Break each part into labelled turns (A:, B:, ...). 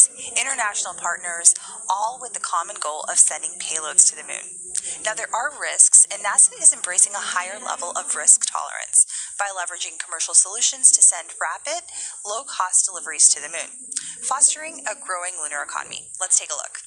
A: countries, international partners, all with the common goal of sending payloads to the moon. Now, there are risks, and NASA is embracing a higher level of risk tolerance by leveraging commercial solutions to send rapid, low-cost deliveries to the moon, fostering a growing lunar economy. Let's take a look.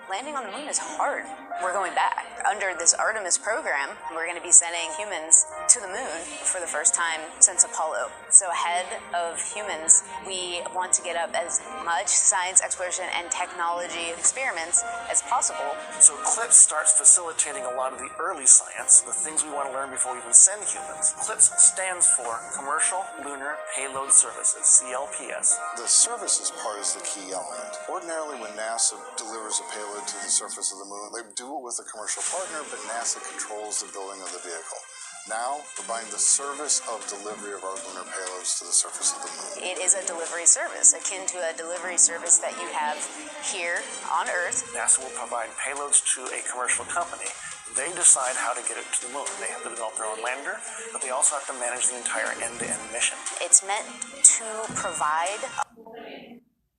B: Landing on the moon is hard. We're going back. Under this Artemis program, we're going to be sending humans to the moon for the first time since Apollo. So ahead of humans, we want to get up as much science exploration and technology experiments as possible.
C: So CLPS starts facilitating a lot of the early science, the things we want to learn before we even send humans. CLPS stands for Commercial Lunar Payload Services, CLPS.
D: The services part is the key element. Ordinarily, when NASA delivers a payload to the surface of the moon, they do it with a commercial partner, but NASA controls the building of the vehicle. Now, we're buying the service of delivery of our lunar payloads to the surface of the moon.
B: It is a delivery service, akin to a delivery service that you have here on Earth.
C: NASA will provide payloads to a commercial company. They decide how to get it to the moon. They have to develop their own lander, but they also have to manage the entire end-to-end mission.
B: It's meant to provide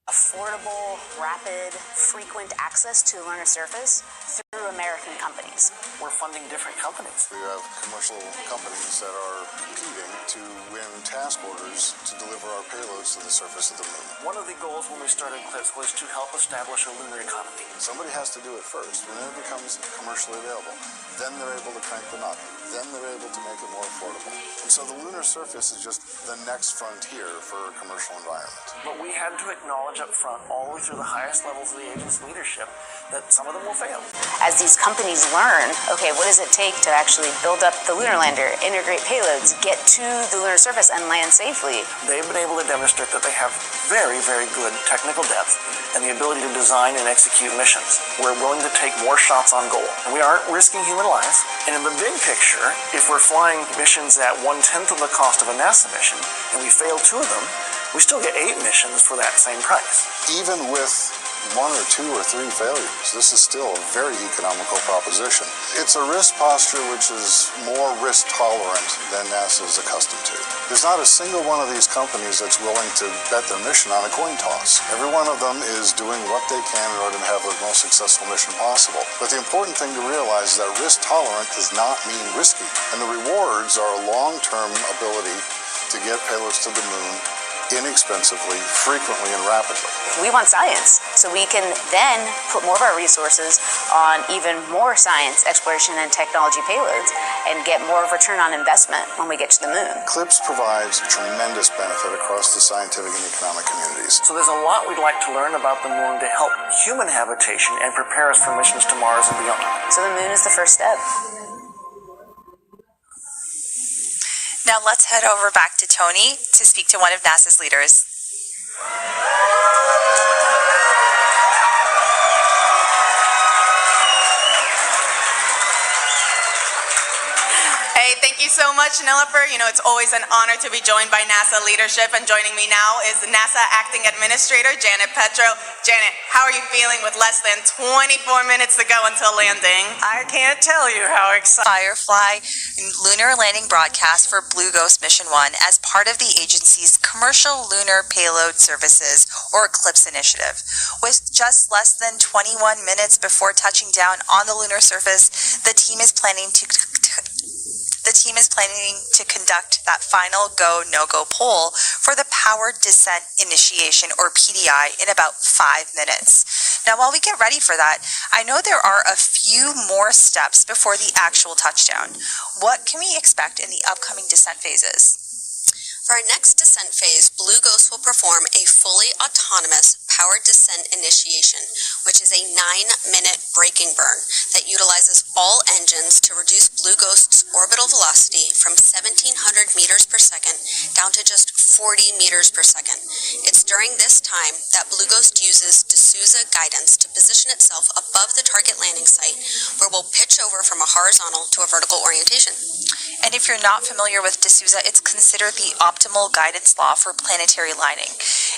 B: affordable, rapid, frequent access to the lunar surface through American companies.
C: We're funding different companies.
D: We have commercial companies that are competing to win task orders to deliver our payloads to the surface of the moon.
C: One of the goals when we started CLPS was to help establish a lunar economy.
D: Somebody has to do it first. When it becomes commercially available, then they're able to crank them up. Then they're able to make it more affordable. And so the lunar surface is just the next frontier for a commercial environment.
C: But we had to acknowledge up front, all the way through the highest levels of the agency leadership, that some of them will fail.
B: As these companies learn, okay, what does it take to actually build up the lunar lander, integrate payloads, get to the lunar surface and land safely?
C: They've been able to demonstrate that they have very, very good technical depth and the ability to design and execute missions. We're willing to take more shots on goal. And we aren't risking human lives. And in the big picture, if we're flying missions at 1/10 of the cost of a NASA mission, and we fail 2 of them, we still get 8 missions for that same price.
D: Even with 1 or 2 or 3 failures, this is still a very economical proposition. It's a risk posture which is more risk tolerant than NASA is accustomed to. There's not a single one of these companies that's willing to bet their mission on a coin toss. Every one of them is doing what they can in order to have the most successful mission possible. But the important thing to realize is that risk tolerant does not mean risky. And the rewards are a long-term ability to get payloads to the moon inexpensively, frequently, and rapidly.
B: We want science, so we can then put more of our resources on even more science, exploration, and technology payloads and get more of return on investment when we get to the moon.
D: CLPS provides tremendous benefit across the scientific and economic communities.
C: So there's a lot we'd like to learn about the moon to help human habitation and prepare us for missions to Mars and beyond.
B: So the moon is the first step.
A: Now let's head over back to Tony to speak to one of NASA's leaders.
E: Hey, thank you so much, Nilofer. You know, it's always an honor to be joined by NASA leadership, and joining me now is NASA Acting Administrator Janet Petro. Janet, how are you feeling with less than 24 minutes to go until landing?
F: I can't tell you how excited.
A: Firefly lunar landing broadcast for Blue Ghost Mission 1 as part of the agency's Commercial Lunar Payload Services, or CLPS initiative. With just less than 21 minutes before touching down on the lunar surface, the team is planning to conduct that final go, no-go poll for the Powered Descent Initiation, or PDI, in about 5 minutes. Now, while we get ready for that, I know there are a few more steps before the actual touchdown. What can we expect in the upcoming descent phases?
G: For our next descent phase, Blue Ghost will perform a fully autonomous powered descent initiation, which is a 9-minute braking burn that utilizes all engines to reduce Blue Ghost's orbital velocity from 1,700 meters per second down to just 40 meters per second. It's during this time that Blue Ghost uses D'Souza guidance to position itself above the target landing site, where we'll pitch over from a horizontal to a vertical orientation.
A: And if you're not familiar with D'Souza, it's considered the optimal guidance law for planetary lining.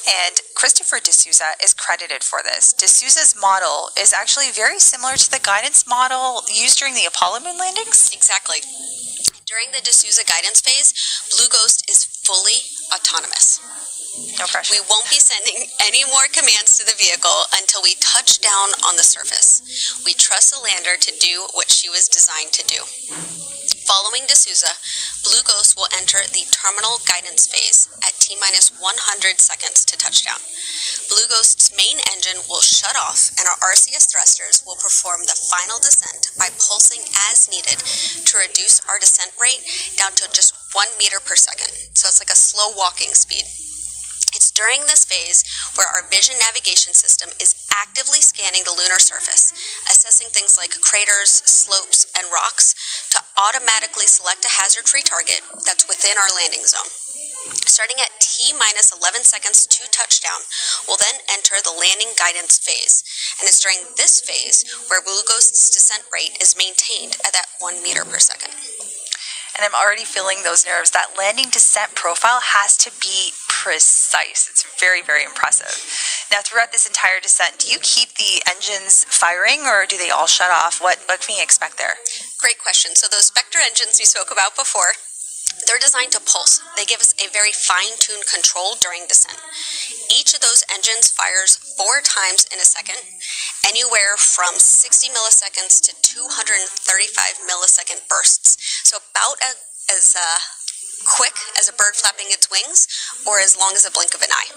A: And Christopher D'Souza is credited for this. D'Souza's model is actually very similar to the guidance model used during the Apollo moon landings.
G: Exactly. During the D'Souza guidance phase, Blue Ghost is fully autonomous.
A: No pressure.
G: We won't be sending any more commands to the vehicle until we touch down on the surface. We trust the lander to do what she was designed to do. Following D'Souza, Blue Ghost will enter the terminal guidance phase at T-minus 100 seconds to touchdown. Blue Ghost's main engine will shut off and our RCS thrusters will perform the final descent by pulsing as needed to reduce our descent rate down to just 1 meter per second. So it's like a slow walking speed. It's during this phase where our vision navigation system is actively scanning the lunar surface, assessing things like craters, slopes, and rocks to automatically select a hazard-free target that's within our landing zone. Starting at T-minus 11 seconds to touchdown, we'll then enter the landing guidance phase, and it's during this phase where Blue Ghost's descent rate is maintained at that 1 meter per second.
A: And I'm already feeling those nerves. That landing descent profile has to be precise. It's very, very impressive. Now, throughout this entire descent, do you keep the engines firing or do they all shut off? What can we expect there?
G: Great question. So those Spectre engines we spoke about before, they're designed to pulse. They give us a very fine-tuned control during descent. Each of those engines fires 4 times in a second, anywhere from 60 milliseconds to 235 millisecond bursts. So about as quick as a bird flapping its wings or as long as a blink of an eye.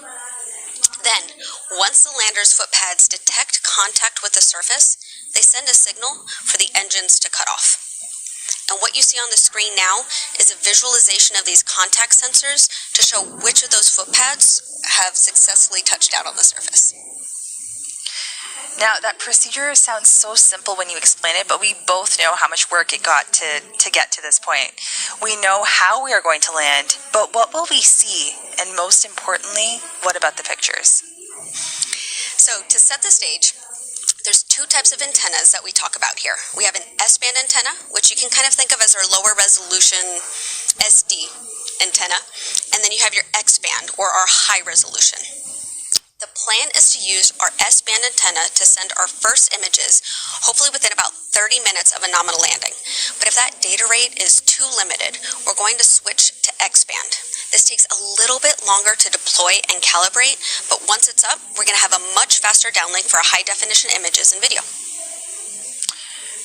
G: Then, once the lander's foot pads detect contact with the surface, they send a signal for the engines to cut off. And what you see on the screen now is a visualization of these contact sensors to show which of those foot pads have successfully touched down on the surface.
A: Now, that procedure sounds so simple when you explain it, but we both know how much work it got to get to this point. We know how we are going to land, but what will we see? And most importantly, what about the pictures?
G: So, to set the stage, there's 2 types of antennas that we talk about here. We have an S-band antenna, which you can kind of think of as our lower resolution SD antenna, and then you have your X-band, or our high resolution. The plan is to use our S-band antenna to send our first images, hopefully within about 30 minutes of a nominal landing. But if that data rate is too limited, we're going to switch to X-band. This takes a little bit longer to deploy and calibrate, but once it's up, we're going to have a much faster downlink for high-definition images and video.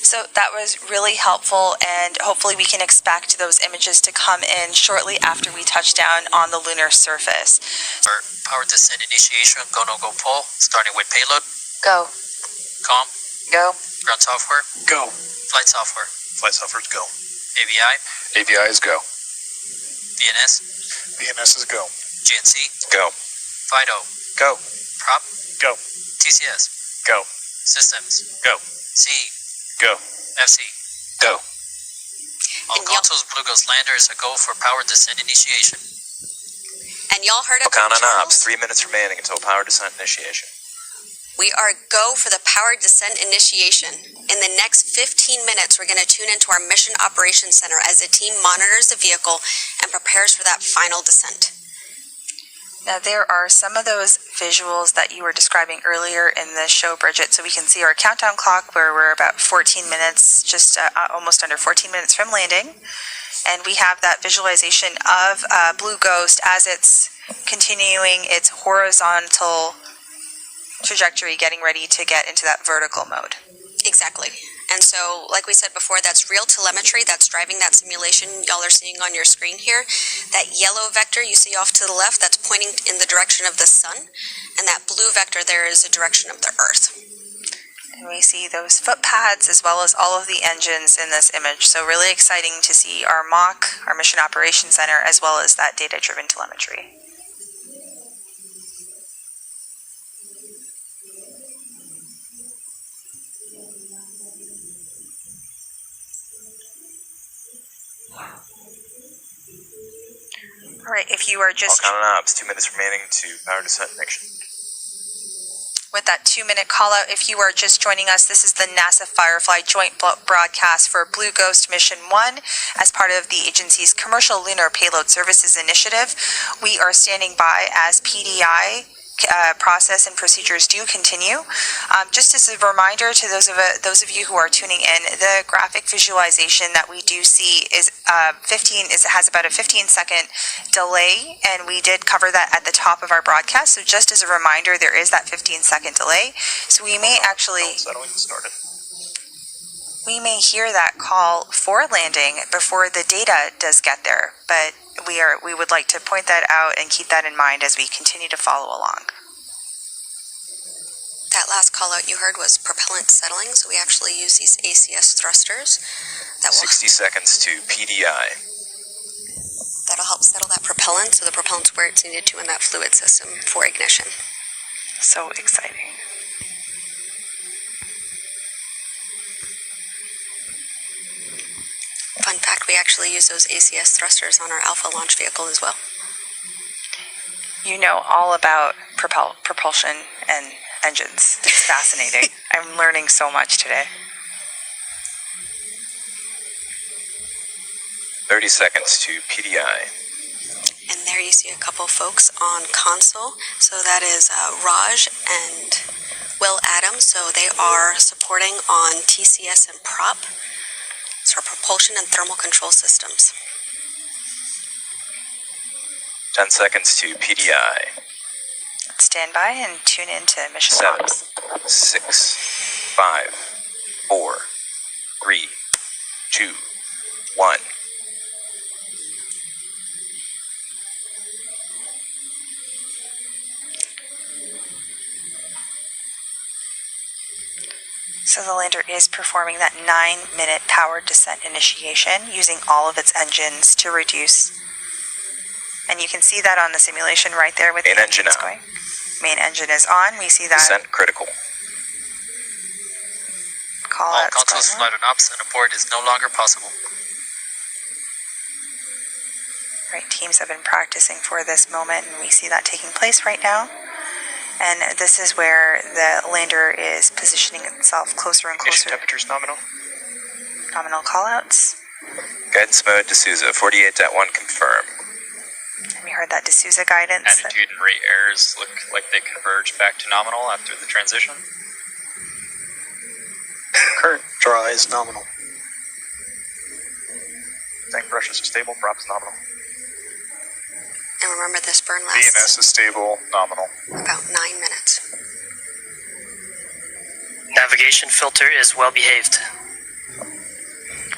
A: So that was really helpful, and hopefully we can expect those images to come in shortly after we touch down on the lunar surface.
H: Our power descent initiation, go, no, go, pull, starting with payload,
A: Go.
H: comm,
A: Go.
H: ground software,
D: Go.
H: flight software,
D: Flight software's go.
H: AVI,
D: AVI is go.
H: VNS,
D: VNS is go.
H: GNC,
D: Go.
H: FIDO,
D: Go.
H: prop,
D: Go.
H: TCS,
D: Go.
H: systems,
D: Go.
H: CE,
D: Go.
H: FC.
D: Go.
H: All
G: And y'all-
H: consoles, Blue Ghost landers a go for power descent initiation.
G: And y'all heard of
I: Count on
G: Charles?
I: ops. 3 minutes remaining until power descent initiation.
G: We are go for the power descent initiation. In the next 15 minutes, we're going to tune into our Mission Operations Center as the team monitors the vehicle and prepares for that final descent.
A: Now, there are some of those visuals that you were describing earlier in the show, Bridget, so we can see our countdown clock where we're about 14 minutes, just almost under 14 minutes from landing. And we have that visualization of Blue Ghost as it's continuing its horizontal trajectory, getting ready to get into that vertical mode.
G: Exactly. And so, like we said before, that's real telemetry that's driving that simulation y'all are seeing on your screen here. That yellow vector you see off to the left, that's pointing in the direction of the sun. And that blue vector there is the direction of the Earth.
A: And we see those foot pads as well as all of the engines in this image. So really exciting to see our MOC, our Mission Operations Center, as well as that data-driven telemetry. All right, if you are
I: All
A: just
I: count on ops. 2 minutes remaining to power descent initiation.
A: with that 2-minute call out, if you are just joining us, this is the NASA Firefly joint broadcast for Blue Ghost Mission 1 as part of the agency's Commercial Lunar Payload Services Initiative. We are standing by as PDI process and procedures do continue. Just as a reminder to those of you who are tuning in, the graphic visualization that we do see is has about a 15-second delay, and we did cover that at the top of our broadcast. So just as a reminder, there is that 15-second delay. So we may actually
I: Settling started.
A: we may hear that call for landing before the data does get there, but we would like to point that out and keep that in mind as we continue to follow along.
G: That last call out you heard was propellant settling, so we actually use these ACS thrusters that will
I: 60 seconds to PDI.
G: that'll help settle that propellant so the propellant's where it's needed to in that fluid system for ignition.
A: So exciting.
G: Fun fact, we actually use those ACS thrusters on our Alpha launch vehicle as well.
A: You know all about propulsion and engines. It's fascinating. I'm learning so much today.
I: 30 seconds to PDI.
G: And there you see a couple folks on console. So that is Raj and Will Adams. So they are supporting on TCS and prop. So propulsion and thermal control systems.
I: 10 seconds to PDI.
A: Stand by and tune in to Mission
I: 7,
A: Logs.
I: 6, 5, 4, 3, 2, 1.
A: So the lander is performing that 9-minute powered descent initiation using all of its engines to reduce. And you can see that on the simulation right there with
I: Main
A: the
I: engine
A: engines
I: on.
A: going. Main engine is on. We see that
I: Descent critical.
A: call
H: All
A: outs
H: consoles
A: going on.
H: loaded up and abort is no longer possible.
A: Right, teams have been practicing for this moment, and we see that taking place right now. And this is where the lander is positioning itself closer and
I: Ignition
A: closer.
I: temperatures nominal.
A: Nominal callouts.
I: Guidance mode D'Souza 48.1 confirm.
A: And we heard that D'Souza guidance.
J: Attitude and rate errors look like they converge back to nominal after the transition.
C: Current draw is nominal.
I: Tank pressures are stable, props nominal.
G: And remember, this burn lasts
D: VNS is stable, nominal.
G: about 9 minutes.
H: Navigation filter is well behaved.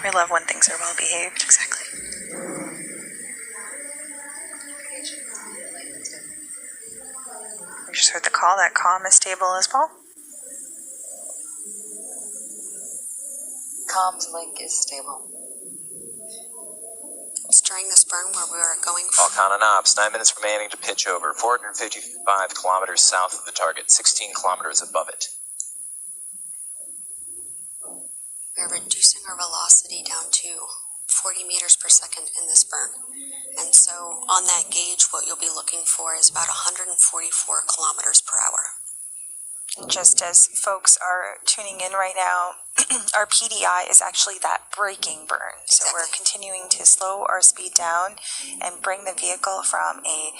A: We love when things are well behaved.
G: Exactly.
A: We just heard the call. That comm is stable as well.
K: Comms link is stable.
G: It's during this burn where we are going
I: All count and ops, 9 minutes remaining to pitch over, 455 kilometers south of the target, 16 kilometers above it.
G: We're reducing our velocity down to 40 meters per second in this burn. And so on that gauge, what you'll be looking for is about 144 kilometers per hour.
A: Just as folks are tuning in right now, our PDI is actually that braking burn. So we're continuing to slow our speed down and bring the vehicle from a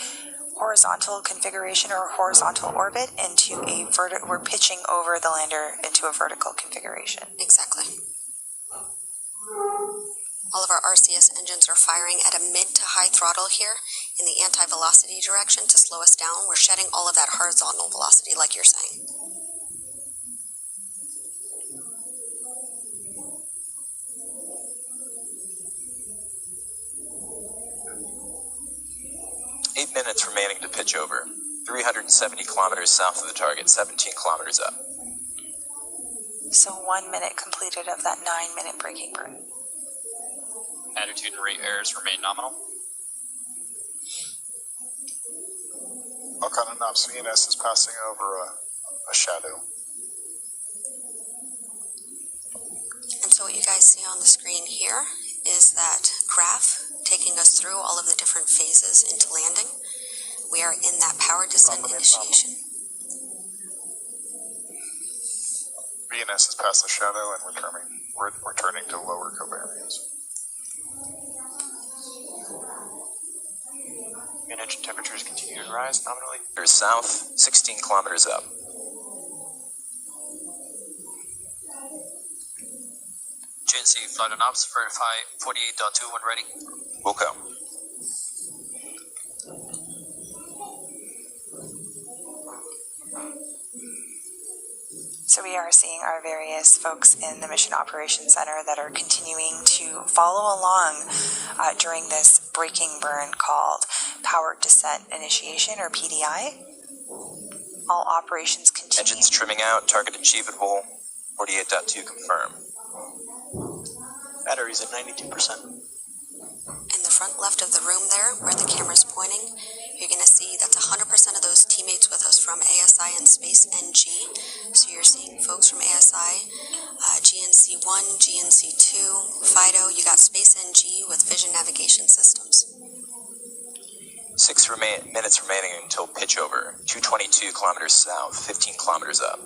A: horizontal configuration or horizontal orbit into a we're pitching over the lander into a vertical configuration.
G: Exactly. All of our RCS engines are firing at a mid to high throttle here in the anti-velocity direction to slow us down. We're shedding all of that horizontal velocity, like you're saying.
I: Eight minutes remaining to pitch over, 370 kilometers south of the target, 17 kilometers up.
A: So 1 minute completed of that 9-minute braking burn.
J: Attitude and rate errors remain nominal.
D: All kind of knobs. VNS is passing over a shadow.
G: And so what you guys see on the screen here is that graph taking us through all of the different phases into landing. We are in that power descent initiation.
D: VNS is past the shadow and we're returning to lower covariance.
I: and engine temperatures continue to rise nominally. There's south, 16 kilometers up.
H: GNC flight on ops, verify 48.2 when ready.
I: Will go.
A: So we are seeing our various folks in the Mission Operations Center that are continuing to follow along during this braking burn called Powered Descent Initiation, or PDI. All operations continue.
I: Engines trimming out, target achievable, 48.2 confirm.
C: Batteries at 92%.
G: In the front left of the room there, where the camera's pointing, you're going to see that's 100% of those teammates with us from ASI and Space NG. So you're seeing folks from ASI, GNC1, GNC2, FIDO. You got Space NG with Vision Navigation Systems.
I: 6 minutes remaining until pitch over. 222 kilometers south, 15 kilometers up.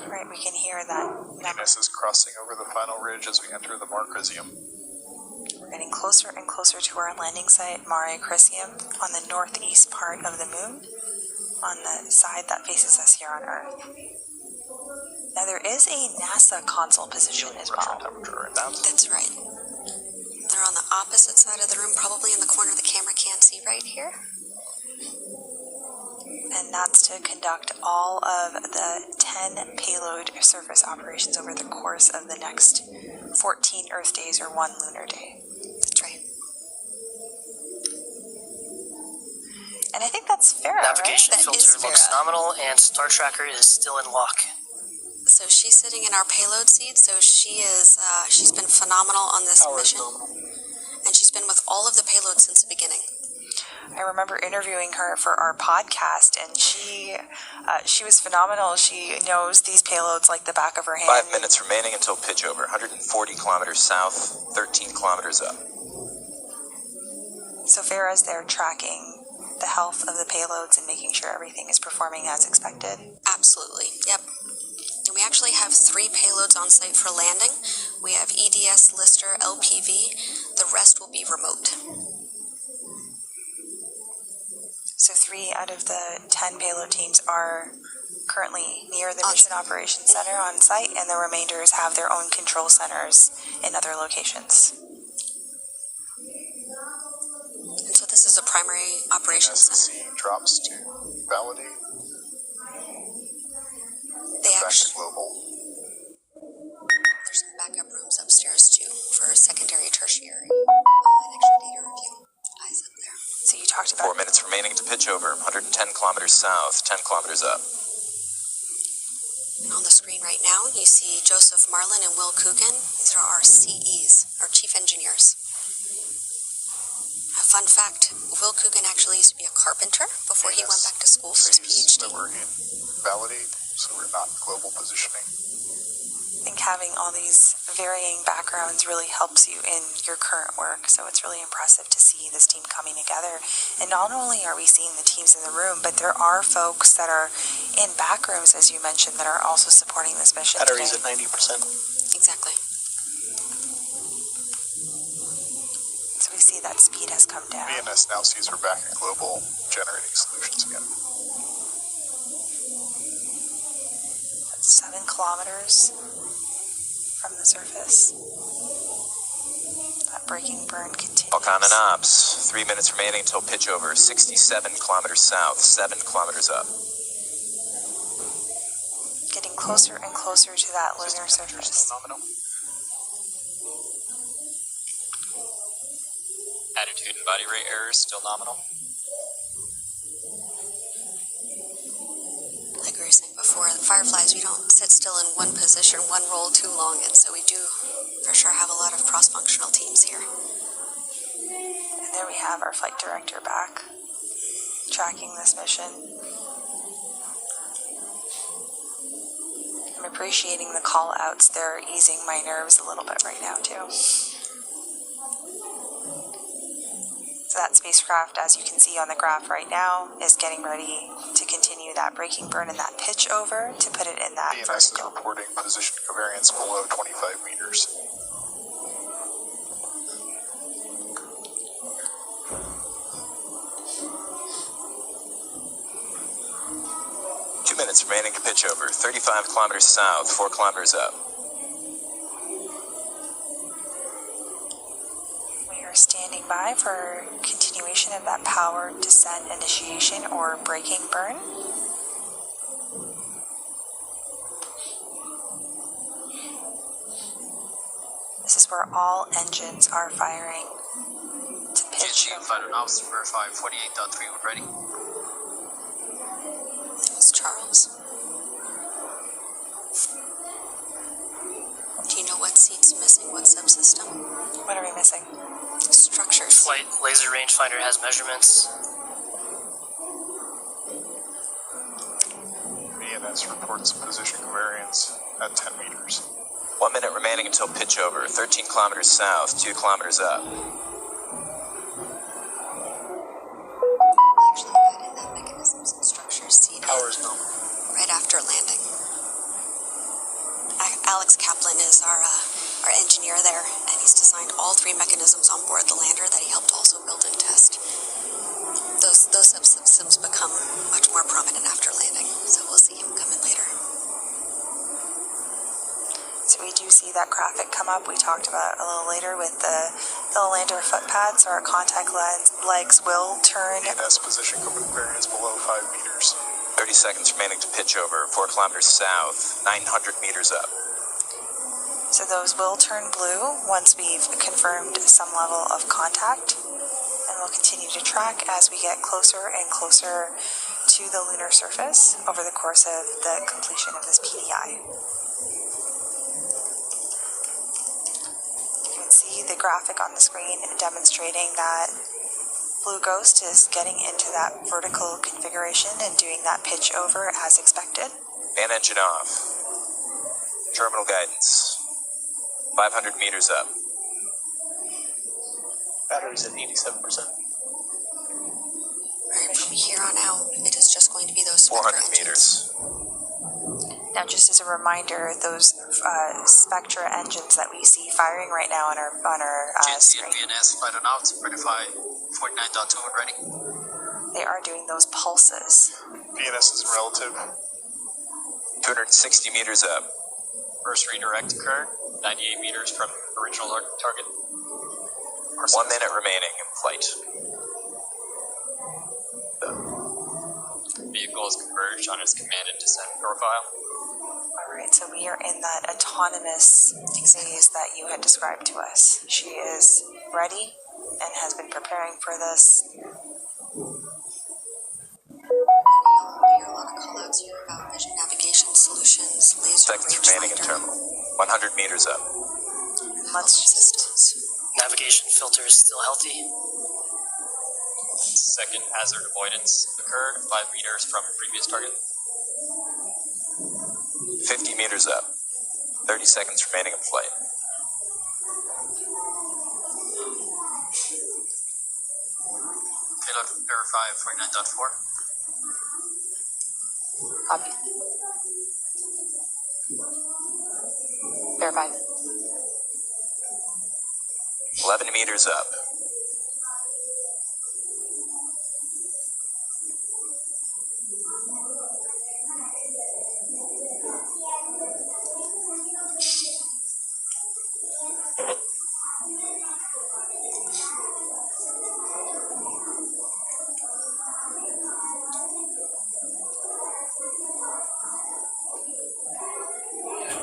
A: Right, we can hear that number.
J: Venus is crossing over the final ridge as we enter the Mare Crisium.
A: We're getting closer and closer to our landing site, Mare Crisium, on the northeast part of the moon, on the side that faces us here on Earth. Now there is a NASA console position as well.
G: That's right. They're on the opposite side of the room, probably in the corner the camera can't see right here.
A: And that's to conduct all of the 10 payload surface operations over the course of the next 14 Earth days or 1 lunar day.
G: That's right.
A: And I think that's Farah,
F: Navigation
G: That
F: filter
G: is
F: looks
G: Farah.
F: nominal, and Star Tracker is still in lock.
G: So she's sitting in our payload seat, so she's been phenomenal on this
C: Power is
G: mission.
C: nominal.
G: And she's been with all of the payloads since the beginning.
A: I remember interviewing her for our podcast, and she was phenomenal. She knows these payloads like the back of her hand.
I: 5 minutes remaining until pitch over. 140 kilometers south, 13 kilometers up.
A: So Farah's there tracking the health of the payloads and making sure everything is performing as expected.
G: Absolutely. Yep. And we actually have 3 payloads on site for landing. We have EDS, Lister, LPV. The rest will be remote.
A: So 3 out of the 10 payload teams are currently near the Mission Operations Center on site, and the remainders have their own control centers in other locations.
G: And so this is a primary operations center.
D: NSC drops to validate.
G: They
D: Back to
G: actually,
D: global.
G: there's some backup rooms upstairs too for secondary, tertiary, and extra data review. Eyes up there.
A: So you talked
I: 4
A: about
I: minutes remaining to pitch over. 110 kilometers south, 10 kilometers up.
G: On the screen right now, you see Joseph Marlin and Will Coogan. These are our CEs, our chief engineers. A fun fact, Will Coogan actually used to be a carpenter before he went back to school for his
D: Sees that
G: PhD.
D: we're in validate, so we're not in global positioning.
A: I think having all these varying backgrounds really helps you in your current work. So it's really impressive to see this team coming together. And not only are we seeing the teams in the room, but there are folks that are in back rooms, as you mentioned, that are also supporting this mission
C: Batteries
A: today.
C: at 90%.
G: Exactly.
A: So we see that speed has come down.
D: VNS now sees we're back in global generating solutions again.
A: That's 7 kilometers from the surface. That braking burn continues.
I: Falcon and Ops. 3 minutes remaining until pitch over. 67 kilometers south, 7 kilometers up.
A: Getting closer and closer to that lunar surface.
J: Nominal. Attitude and body rate errors still nominal.
G: Like we were saying before, the Fireflies, we don't sit still in one position, one role too long, and so we do for sure have a lot of cross-functional teams here.
A: And there we have our flight director back, tracking this mission. I'm appreciating the call outs. They're easing my nerves a little bit right now too. So that spacecraft, as you can see on the graph right now, is getting ready to continue that braking burn and that pitch over to put it in that
D: VNS is
A: vertical.
D: reporting position covariance below 25 meters.
I: 2 minutes remaining to pitch over. 35 kilometers south, 4 kilometers up.
A: We are standing by for continuation of that power descent initiation or braking burn. This is where all engines are firing to pitch.
H: GNC Flight and Ops verify 48.3 when ready.
G: It's Charles. Do you know what seat's missing? What subsystem?
A: What are we missing?
G: Structures.
F: Flight laser rangefinder has measurements.
J: VNS reports position covariance at 10 meters.
I: 1 minute remaining until pitch over. 13 kilometers south, 2 kilometers up.
G: Actually added that mechanisms and structures seat
H: Powers nominal.
G: right after landing. Alex Kaplan is our engineer there, and he's designed all 3 mechanisms on board the lander that he helped also build and test. Those subsystems become much more prominent after landing, so we'll see him come in later.
A: So we do see that graphic come up. We talked about a little later with the lander foot pads, so our contact legs will turn.
J: VNS position covariance below 5 meters.
I: 30 seconds remaining to pitch over. 4 kilometers south, 900 meters up.
A: So those will turn blue once we've confirmed some level of contact. And we'll continue to track as we get closer and closer to the lunar surface over the course of the completion of this PDI. You can see the graphic on the screen demonstrating that Blue Ghost is getting into that vertical configuration and doing that pitch over as expected.
I: Fan engine off. Terminal guidance. 500 meters up.
H: Battery's at 87%.
G: Alright, from here on out, it is just going to be those
I: 400
G: Spectra
I: meters.
A: Now, just as a reminder, those Spectra engines that we see firing right now on our
H: GNC
A: screen,
H: and VNS Flight and Ops verify 49.2 when ready.
A: they are doing those pulses.
J: VNS is relative.
I: 260 meters up.
J: First redirect occurred 98 meters from original target.
I: 1 minute remaining in flight.
J: The vehicle is converged on its command and descent profile.
A: Alright, so we are in that autonomous phase that you had described to us. She is ready and has been preparing for this.
G: You'll hear a lot of callouts here about vision navigation solutions, laser
I: Seconds remaining in
G: rangefinder,
I: terminal. 100 meters up.
A: Let's
G: systems.
F: Navigation filter is still healthy.
J: Second hazard avoidance occurred 5 meters from previous target.
I: 50 meters up. 30 seconds remaining in flight.
H: Payload verify 49.4.
A: Copy. Verify.
I: 11 meters up.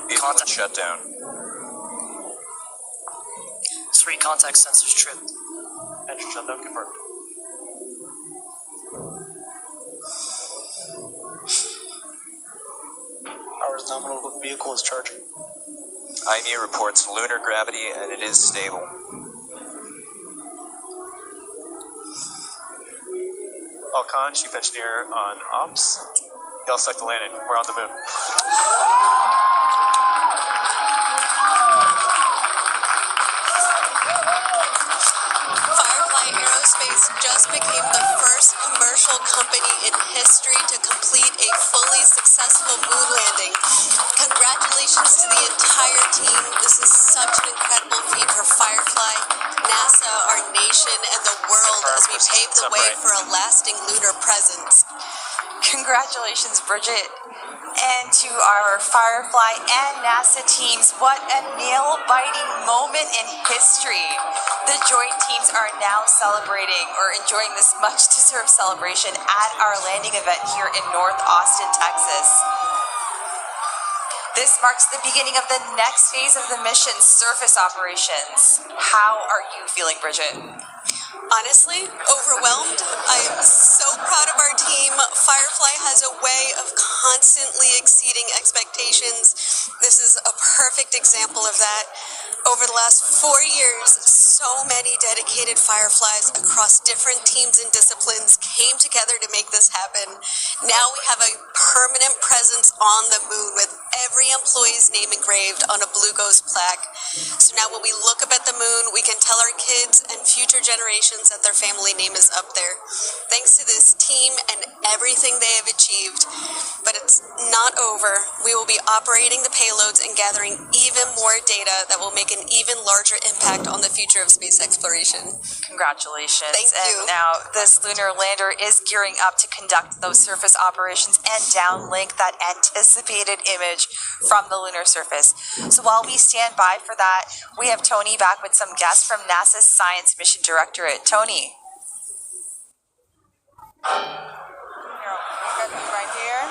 I: Vehicle shut down.
F: 3 contact sensors tripped.
J: Engine shutdown confirmed. Power is nominal. Vehicle is charging.
I: IMU reports lunar gravity and it is stable.
J: Alcon, Chief Engineer on Ops. Y'all select the landing. We're on the moon.
G: Firefly Aerospace just became the first commercial company in history to complete a fully successful moon landing. Congratulations to the entire team. This is such an incredible feat for Firefly, NASA, our nation, and the world as we pave the way for a lasting lunar presence.
A: Congratulations, Bridget. And to our Firefly and NASA teams, what a nail-biting moment in history. The joint teams are now celebrating or enjoying this much-deserved celebration at our landing event here in North Austin, Texas. This marks the beginning of the next phase of the mission, surface operations. How are you feeling, Bridget?
G: Honestly, overwhelmed. I am so proud of our team. Firefly has a way of constantly exceeding expectations. This is a perfect example of that. Over the last 4 years, so many dedicated Fireflies across different teams and disciplines came together to make this happen. Now we have a permanent presence on the moon with every employee's name engraved on a Blue Ghost plaque. So now when we look up at the moon, we can tell our kids and future generations that their family name is up there. Thanks to this team and everything they have achieved. But it's not over. We will be operating the payloads and gathering even more data that will make an even larger impact on the future of space exploration.
A: Congratulations.
G: Thank you.
A: And now this lunar lander is gearing up to conduct those surface operations and downlink that anticipated image from the lunar surface. So while we stand by for that, we have Tony back with some guests from NASA's Science Mission Directorate. Tony.
E: Right here.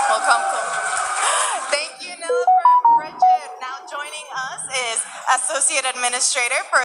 E: Welcome. Thank you, Nilla, for Bridget. Now joining us is Associate Administrator for